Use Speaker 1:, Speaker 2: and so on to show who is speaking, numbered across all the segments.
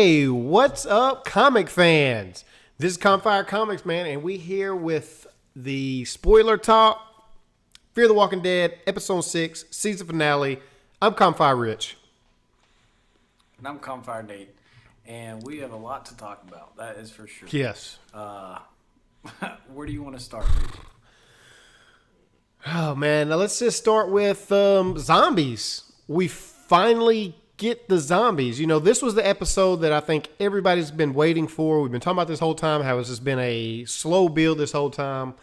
Speaker 1: Hey, what's up, comic fans? This is Campfire Comics, man, and we here with the spoiler talk, Fear the Walking Dead, Episode 6, season finale. I'm Campfire Rich.
Speaker 2: And I'm Campfire Nate, and we have a lot to talk about, that is for sure.
Speaker 1: Yes.
Speaker 2: Where do you want to start, Rich?
Speaker 1: Oh, man, now let's just start with zombies. We finally get the zombies. You know, this was the episode that I think everybody's been waiting for. We've been talking about this whole time, how it's just been a slow build this whole time.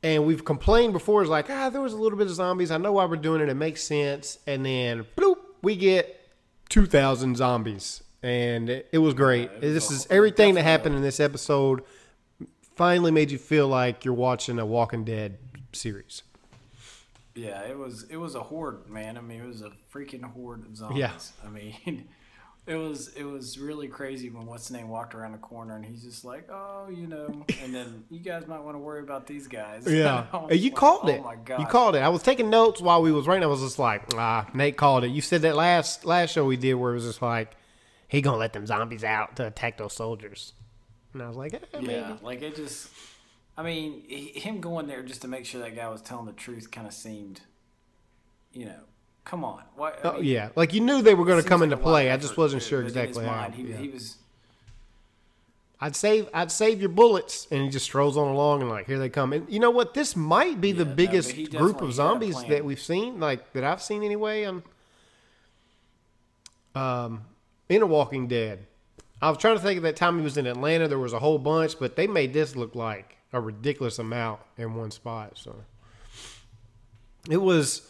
Speaker 1: And we've complained before, it's like, there was a little bit of zombies. I know why we're doing it. It makes sense. And then, bloop, we get 2,000 zombies. And it was great. This is everything that happened in this episode finally made you feel like you're watching a Walking Dead series.
Speaker 2: Yeah, it was a horde, man. I mean, it was a freaking horde of zombies.
Speaker 1: Yeah.
Speaker 2: I mean, it was really crazy when what's his name walked around the corner and he's just like, and then you guys might want to worry about these guys.
Speaker 1: Yeah, you called it.
Speaker 2: Oh my god,
Speaker 1: you called it. I was taking notes while we was writing. I was just like, Nate called it. You said that last show we did where it was just like, he gonna let them zombies out to attack those soldiers, and I was like, maybe.
Speaker 2: Like it just. I mean, him going there just to make sure that guy was telling the truth kind of seemed, come on. What? I mean,
Speaker 1: yeah. Like you knew they were going to come
Speaker 2: like
Speaker 1: into play. I just wasn't sure exactly how.
Speaker 2: He was.
Speaker 1: I'd save your bullets, and he just strolls on along, and like here they come. And you know what? This might be the biggest group of zombies that we've seen, like that I've seen anyway. In a Walking Dead, I was trying to think of that time he was in Atlanta. There was a whole bunch, but they made this look like a ridiculous amount in one spot. So it was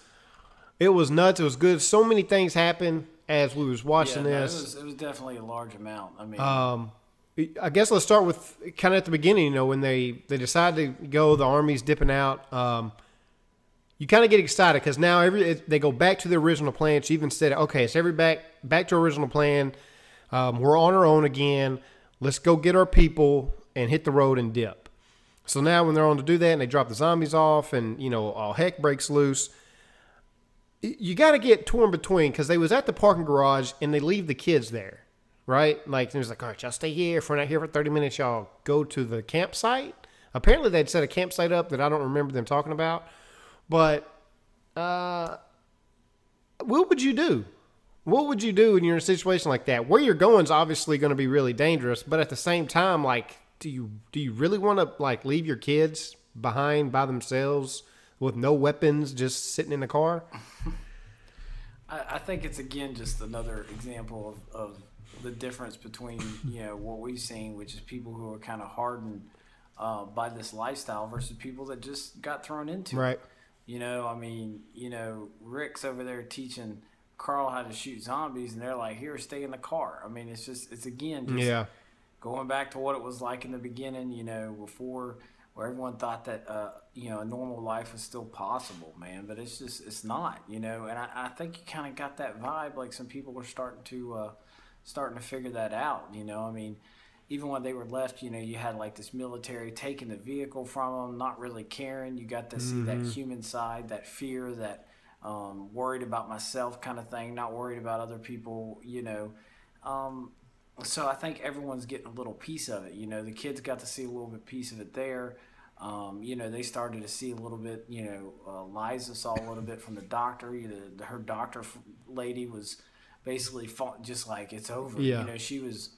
Speaker 1: nuts. It was good. So many things happened as we was watching this.
Speaker 2: It was definitely a large amount. I mean,
Speaker 1: I guess let's start with kind of at the beginning. When they decide to go, the army's dipping out. You kind of get excited because now they go back to the original plan. She even said, "Okay, it's back to original plan. We're on our own again. Let's go get our people and hit the road and dip." So now when they're on to do that and they drop the zombies off and, all heck breaks loose, you got to get torn between because they was at the parking garage and they leave the kids there, right? Like, it was like, all right, y'all stay here. If we're not here for 30 minutes, y'all go to the campsite. Apparently they'd set a campsite up that I don't remember them talking about. But what would you do? What would you do when you're in a situation like that? Where you're going is obviously going to be really dangerous, but at the same time, like, do you really want to like leave your kids behind by themselves with no weapons, just sitting in the car?
Speaker 2: I think it's again just another example of the difference between what we've seen, which is people who are kind of hardened by this lifestyle versus people that just got thrown into it. Rick's over there teaching Carl how to shoot zombies, and they're like, "Here, stay in the car." I mean, it's again just going back to what it was like in the beginning, before where everyone thought that a normal life was still possible, man. But it's not, and I think you kind of got that vibe. Like some people were starting to figure that out. I mean, even when they were left, you had like this military taking the vehicle from them, not really caring. You got to see that human side, that fear, that worried about myself kind of thing, not worried about other people, So I think everyone's getting a little piece of it. The kids got to see a little bit piece of it there. They started to see a little bit, Liza saw a little bit from the doctor. Her doctor lady was basically just like, it's over.
Speaker 1: Yeah.
Speaker 2: She was,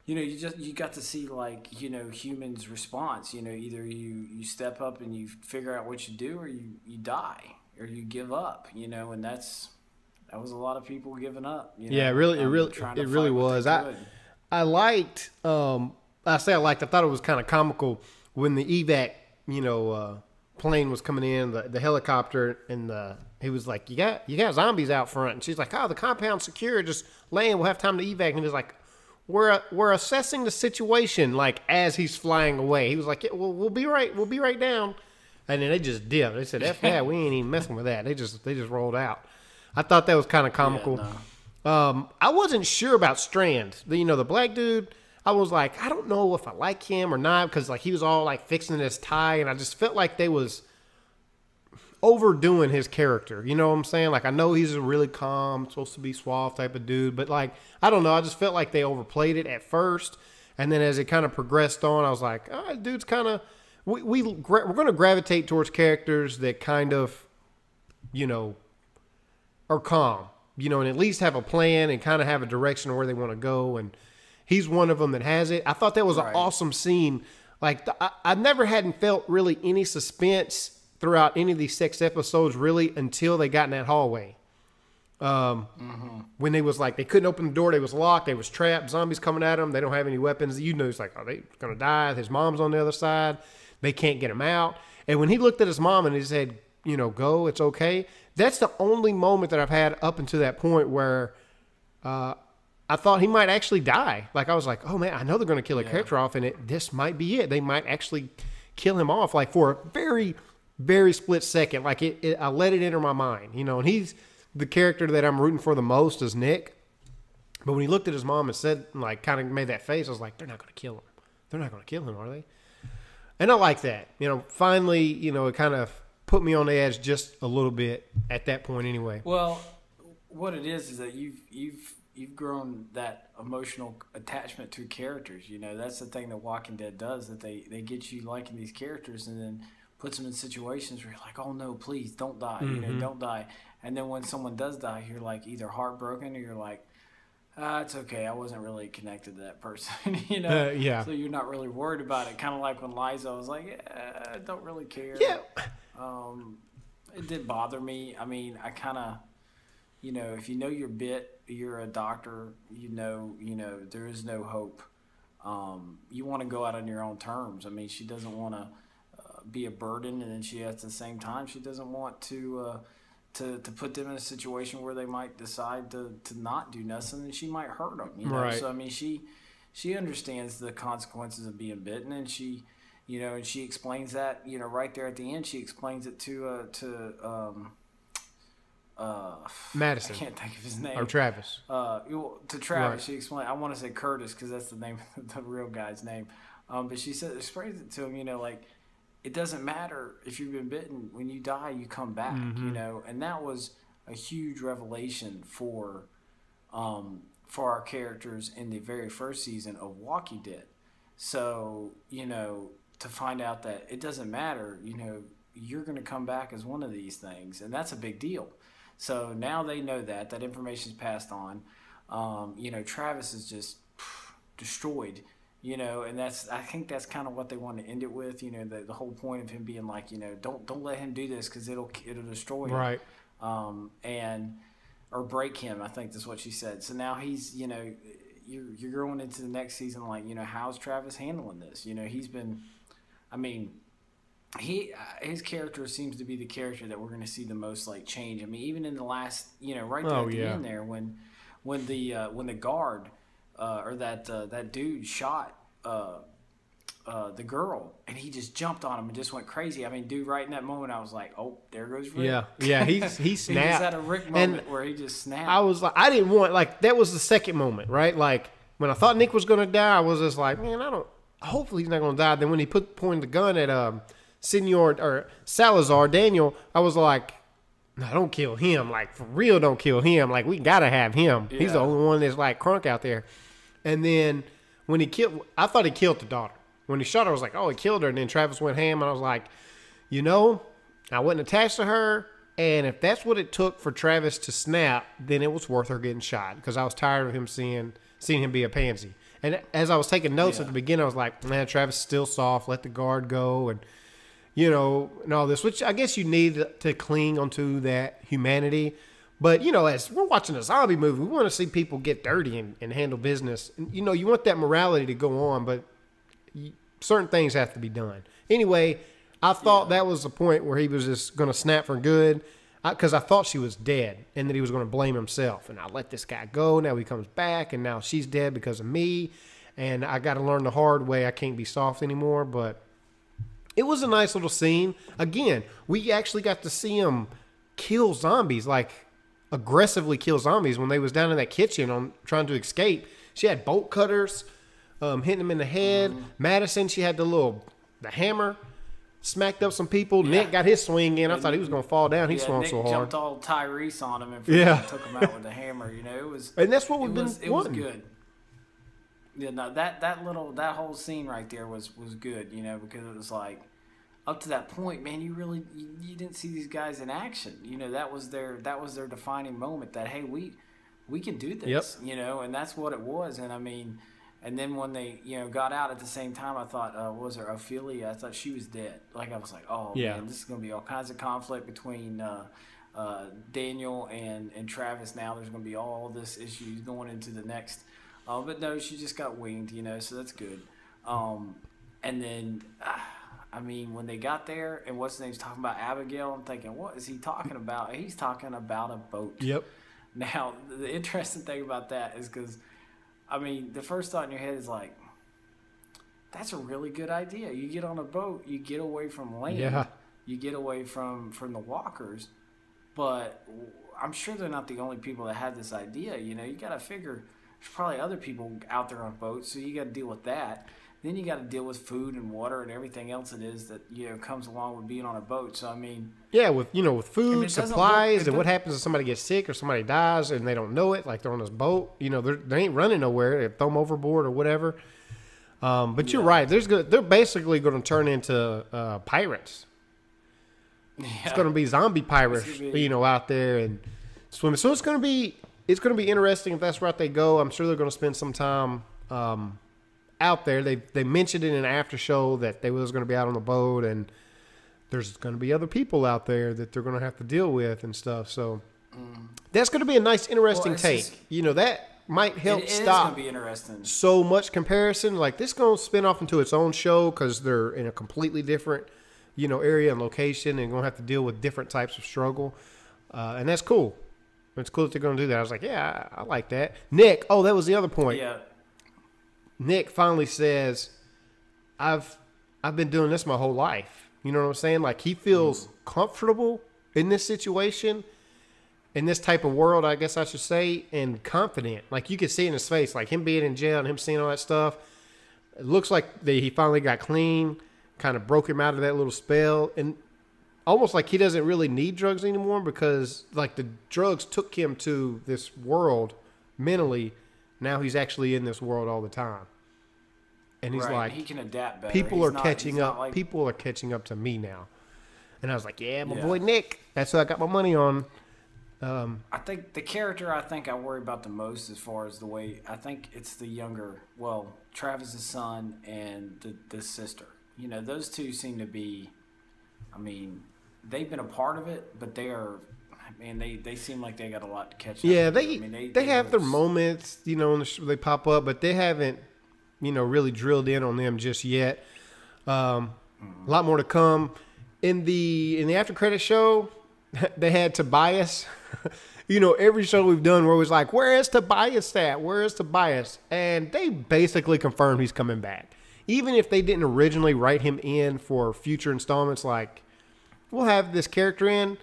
Speaker 2: you got to see like, humans' response. Either you step up and you figure out what you do, or you die, or you give up, and that was a lot of people giving up.
Speaker 1: Yeah, it really was. I liked. I thought it was kind of comical when the evac, plane was coming in, the helicopter, and he was like, "You got zombies out front," and she's like, "Oh, the compound's secure. Just land. We'll have time to evac." And he was like, "We're assessing the situation." Like as he's flying away, he was like, "Yeah, we'll be right down." And then they just dipped. They said, "F that, we ain't even messing with that." They just rolled out. I thought that was kind of comical.
Speaker 2: Yeah, no.
Speaker 1: I wasn't sure about Strand. The black dude, I was like, I don't know if I like him or not because like he was all like fixing his tie, and I just felt like overdoing his character. You know what I'm saying? Like, I know he's a really calm, supposed to be suave type of dude, but like, I don't know. I just felt like they overplayed it at first. And then as it kind of progressed on, I was like, dude's kind of, we're going to gravitate towards characters that kind of, you know, are calm, you know, and at least have a plan and kind of have a direction of where they want to go. And he's one of them that has it. I thought that was an awesome scene. Like, I never hadn't felt really any suspense throughout any of these 6 episodes really until they got in that hallway. When they was like, they couldn't open the door. They was locked. They was trapped. Zombies coming at them. They don't have any weapons. You know, it's like, are they going to die? His mom's on the other side. They can't get him out. And when he looked at his mom and he said, you know, go, it's okay. That's the only moment that I've had up until that point where I thought he might actually die. Like, I was like, oh, man, I know they're going to kill a character off, and this might be it. They might actually kill him off, like, for a very, very split second. Like, I let it enter my mind, you know, and he's the character that I'm rooting for the most is Nick. But when he looked at his mom and said, like, kind of made that face, I was like, they're not going to kill him. They're not going to kill him, are they? And I like that. You know, finally, you know, it kind of put me on the edge just a little bit at that point anyway.
Speaker 2: Well, what it is that you've grown that emotional attachment to characters. You know, that's the thing that Walking Dead does, that they get you liking these characters and then puts them in situations where you're like, oh no, please don't die. You know, don't die. And then when someone does die, you're like either heartbroken or you're like, it's okay. I wasn't really connected to that person, you know?
Speaker 1: Yeah.
Speaker 2: So you're not really worried about it. Kind of like when Liza was like, I don't really care.
Speaker 1: Yeah.
Speaker 2: It did bother me. I mean, I kind of, you know, if you know you're bit, you're a doctor, you know, there is no hope. You want to go out on your own terms. I mean, she doesn't want to be a burden, and then she at the same time, she doesn't want to put them in a situation where they might decide to not do nothing, and she might hurt them. You know,
Speaker 1: right.
Speaker 2: So I mean, she understands the consequences of being bitten, and she, you know, and she explains that, you know, right there at the end. She explains it to
Speaker 1: Madison.
Speaker 2: I can't think of his name.
Speaker 1: Or Travis.
Speaker 2: To Travis,
Speaker 1: right.
Speaker 2: She explained. I want to say Curtis because that's the name, the real guy's name. But she said, explains it to him. You know, like, it doesn't matter if you've been bitten. When you die, you come back. You know, and that was a huge revelation for our characters in the very first season of Walking Dead. So, you know, to find out that it doesn't matter, you know, you're going to come back as one of these things, and that's a big deal. So now they know that information's passed on. You know, Travis is just destroyed, you know, and I think that's kind of what they want to end it with. You know, the whole point of him being like, you know, don't let him do this because it'll destroy him.
Speaker 1: Right.
Speaker 2: Or break him, I think that's what she said. So now he's, you know, you're going into the next season like, you know, how's Travis handling this? You know, he's been, I mean, his character seems to be the character that we're going to see the most like change. I mean, even in the last, you know, right there at the end there when the guard or that dude shot the girl and he just jumped on him and just went crazy. I mean, dude, right in that moment, I was like, oh, there goes Rick.
Speaker 1: Yeah, he snapped.
Speaker 2: He just had a Rick moment where he just snapped.
Speaker 1: I was like, I didn't want, like, that was the second moment, right? Like, when I thought Nick was going to die, I was just like, man, hopefully he's not going to die. Then when he pointed the gun at Salazar, Daniel, I was like, no, don't kill him. Like, for real, don't kill him. Like, we got to have him. Yeah. He's the only one that's like crunk out there. And then when I thought he killed the daughter. When he shot her, I was like, oh, he killed her. And then Travis went ham, and I was like, you know, I wasn't attached to her, and if that's what it took for Travis to snap, then it was worth her getting shot because I was tired of him seeing him be a pansy. And as I was taking notes at the beginning, I was like, man, Travis is still soft. Let the guard go, and, you know, and all this, which I guess you need to cling onto that humanity. But, you know, as we're watching a zombie movie, we want to see people get dirty and handle business. And, you know, you want that morality to go on, but certain things have to be done. Anyway, I thought that was the point where he was just going to snap for good because I thought she was dead and that he was going to blame himself. And I let this guy go. Now he comes back, and now she's dead because of me. And I got to learn the hard way. I can't be soft anymore. But it was a nice little scene. Again, we actually got to see him kill zombies, like aggressively kill zombies when they was down in that kitchen trying to escape. She had bolt cutters. Hitting him in the head. Madison, she had the hammer. smacked up some people. Yeah. Nick got his swing in. I thought he was going to fall down. He swung
Speaker 2: Nick
Speaker 1: so hard.
Speaker 2: Jumped all Tyrese on him and took him out with a hammer. You know, it was.
Speaker 1: And that's what we've been.
Speaker 2: It was good. Yeah, no, that whole scene right there was good. You know, because it was like up to that point, man, you didn't see these guys in action. You know, that was their defining moment. That hey, we can do this. Yep. You know, and that's what it was. And I mean. And then when they, got out at the same time, I thought, what was her, Ophelia? I thought she was dead. Like, I was like, oh, man, this is going to be all kinds of conflict between Daniel and Travis now. There's going to be all this issues going into the next. But no, she just got winged, so that's good. And then, I mean, when they got there and what's his name's talking about Abigail, I'm thinking, what is he talking about? He's talking about a boat.
Speaker 1: Yep.
Speaker 2: Now, the interesting thing about that is because, I mean, the first thought in your head is like, that's a really good idea. You get on a boat, you get away from land, you get away from the walkers. But I'm sure they're not the only people that had this idea. You got to figure there's probably other people out there on boats, so you got to deal with that. Then you got to deal with food and water and everything else it is that comes along with being on a boat. So I mean,
Speaker 1: with food, supplies, and what happens if somebody gets sick or somebody dies and they don't know it, like they're on this boat, they ain't running nowhere. They throw them overboard or whatever. But you're right. They're basically going to turn into pirates. Yeah. It's going to be zombie pirates, out there and swimming. So it's going to be interesting if that's the route they go. I'm sure they're going to spend some time. Out there, they mentioned in an after show that they was going to be out on the boat, and there's going to be other people out there that they're going to have to deal with and stuff. So that's going to be a nice, interesting take. That might help stop
Speaker 2: be interesting.
Speaker 1: So much comparison. Like this going to spin off into its own show because they're in a completely different, area and location, and going to have to deal with different types of struggle, and that's cool. It's cool that they're going to do that. I was like, yeah, I like that. Nick, that was the other point.
Speaker 2: Yeah.
Speaker 1: Nick finally says, I've been doing this my whole life. You know what I'm saying? Like he feels comfortable in this situation, in this type of world, I guess I should say, and confident. Like you could see in his face, like him being in jail and him seeing all that stuff. It looks like he finally got clean, kind of broke him out of that little spell, and almost like he doesn't really need drugs anymore because like the drugs took him to this world mentally. Now he's actually in this world all the time. And he's like,
Speaker 2: he can adapt better.
Speaker 1: People are catching up. Like, people are catching up to me now. And I was like, yeah, my boy Nick. That's who I got my money on.
Speaker 2: I think the character I worry about the most as far as the way, I think it's the younger, Travis's son and the sister. Those two seem to be, I mean, they've been a part of it, but they are... Man, they seem like they got a lot to catch up.
Speaker 1: Yeah, they have their moments, they pop up, but they haven't, really drilled in on them just yet. A lot more to come. In the after credit show, they had Tobias. Every show we've done where it was like, where is Tobias at? Where is Tobias? And they basically confirmed he's coming back. Even if they didn't originally write him in for future installments, like, we'll have this character in.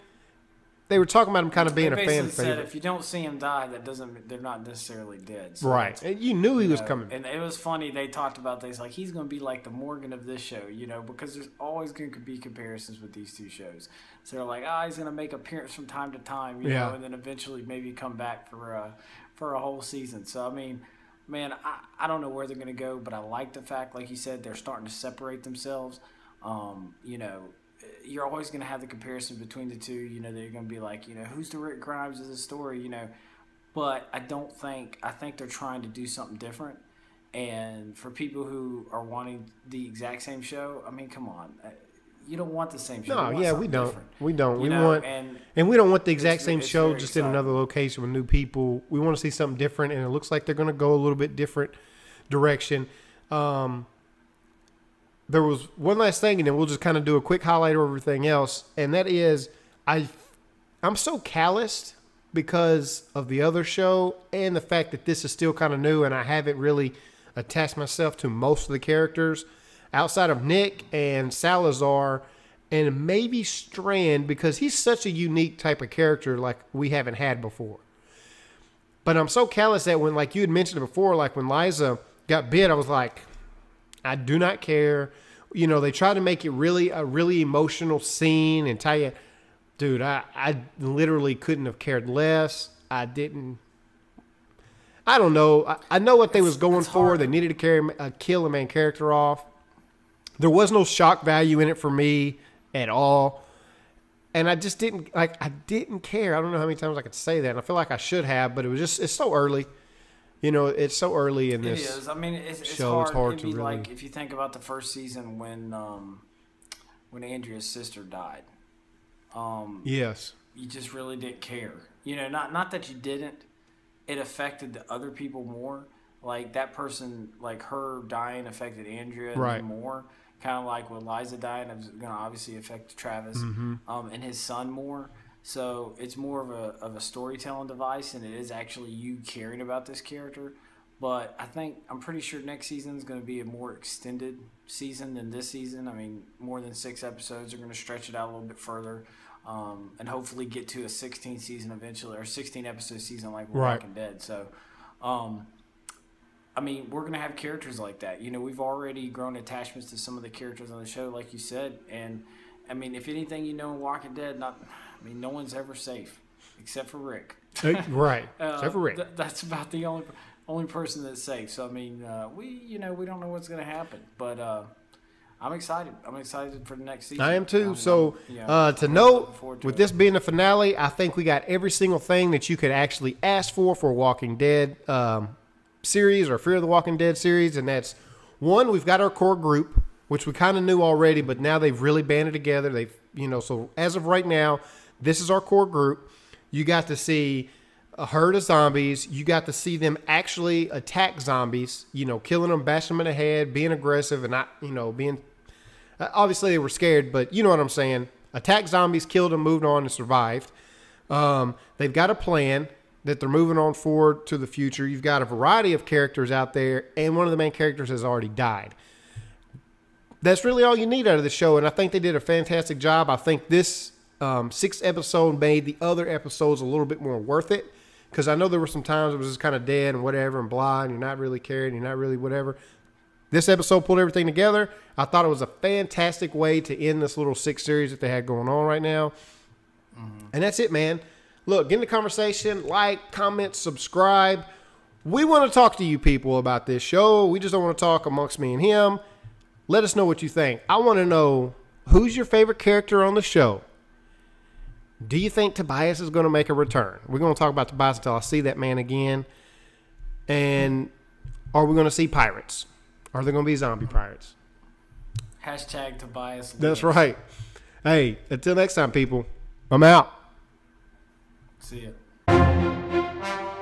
Speaker 1: They were talking about him kind of being a fan favorite.
Speaker 2: If you don't see him die, they're not necessarily dead.
Speaker 1: So right. And you knew he was coming.
Speaker 2: And it was funny. They talked about this. Like, he's going to be like the Morgan of this show, because there's always going to be comparisons with these two shows. So they're like, he's going to make appearance from time to time, know, and then eventually maybe come back for a whole season. So, I mean, man, I don't know where they're going to go, but I like the fact, like you said, they're starting to separate themselves. You're always going to have the comparison between the two, that you're going to be like, who's the Rick Grimes of the story, but I think they're trying to do something different. And for people who are wanting the exact same show, I mean, come on, you don't want the same show.
Speaker 1: No, we don't. Different. We don't. We want, and we don't want the exact same show just exciting. In another location with new people. We want to see something different, and it looks like they're going to go a little bit different direction. There was one last thing, and then we'll just kind of do a quick highlight of everything else, and that is I'm so calloused because of the other show and the fact that this is still kind of new, and I haven't really attached myself to most of the characters outside of Nick and Salazar and maybe Strand, because he's such a unique type of character like we haven't had before. But I'm so callous that when, like you had mentioned it before, like when Liza got bit, I was like, I do not care You know, they tried to make it really a really emotional scene and tell you, dude, I literally couldn't have cared less. I don't know. I know what they was going for. Hard. They needed to kill a main character off. There was no shock value in it for me at all. And I just didn't care. I don't know how many times I could say that. And I feel like I should have, but it's so early. You know, it's so early in this.
Speaker 2: It is. I mean, it's
Speaker 1: show.
Speaker 2: Hard.
Speaker 1: It's hard
Speaker 2: It'd
Speaker 1: to
Speaker 2: be
Speaker 1: really.
Speaker 2: Like if you think about the first season when Andrea's sister died.
Speaker 1: Yes.
Speaker 2: You just really didn't care. You know, not that you didn't. It affected the other people more. Like that person, like her dying affected Andrea more. Kind of like with Liza dying, it was going to obviously affect Travis and his son more. So it's more of a storytelling device, and it is actually you caring about this character. But I'm pretty sure next season is going to be a more extended season than this season. I mean, more than 6 episodes. They're going to stretch it out a little bit further, and hopefully get to a 16 season eventually, or 16 episode season like Walking Dead. So, I mean, we're going to have characters like that. You know, we've already grown attachments to some of the characters on the show, like you said. And, I mean, if anything, you know, in Walking Dead, no one's ever safe except for Rick.
Speaker 1: Right. Except for Rick.
Speaker 2: That's about the only person that's safe. So, I mean, we don't know what's going to happen. But I'm excited. I'm excited for the next season.
Speaker 1: I am too. To note, with this being the finale, I think we got every single thing that you could actually ask for Walking Dead series or Fear of the Walking Dead series, and that's one, we've got our core group, which we kind of knew already, but now they've really banded together. They've, so as of right now, this is our core group. You got to see a herd of zombies. You got to see them actually attack zombies, killing them, bashing them in the head, being aggressive, and not, being, obviously they were scared, but you know what I'm saying. Attack zombies, killed them, moved on, and survived. They've got a plan that they're moving on forward to the future. You've got a variety of characters out there, and one of the main characters has already died. That's really all you need out of the show, and I think they did a fantastic job. I think this 6th episode made the other episodes a little bit more worth it, because I know there were some times it was just kind of dead and whatever and blah, and you're not really caring, you're not really whatever. This episode pulled everything together. I thought it was a fantastic way to end this little 6 series that they had going on right now. And that's it, man. Look, get in the conversation, like, comment, subscribe. We want to talk to you people about this show. We just don't want to talk amongst me and him. Let us know what you think. I want to know, who's your favorite character on the show? Do you think Tobias is going to make a return? We're going to talk about Tobias until I see that man again. And are we going to see pirates? Are there going to be zombie pirates?
Speaker 2: Hashtag Tobias.
Speaker 1: That's right. Hey, until next time, people, I'm out.
Speaker 2: See ya.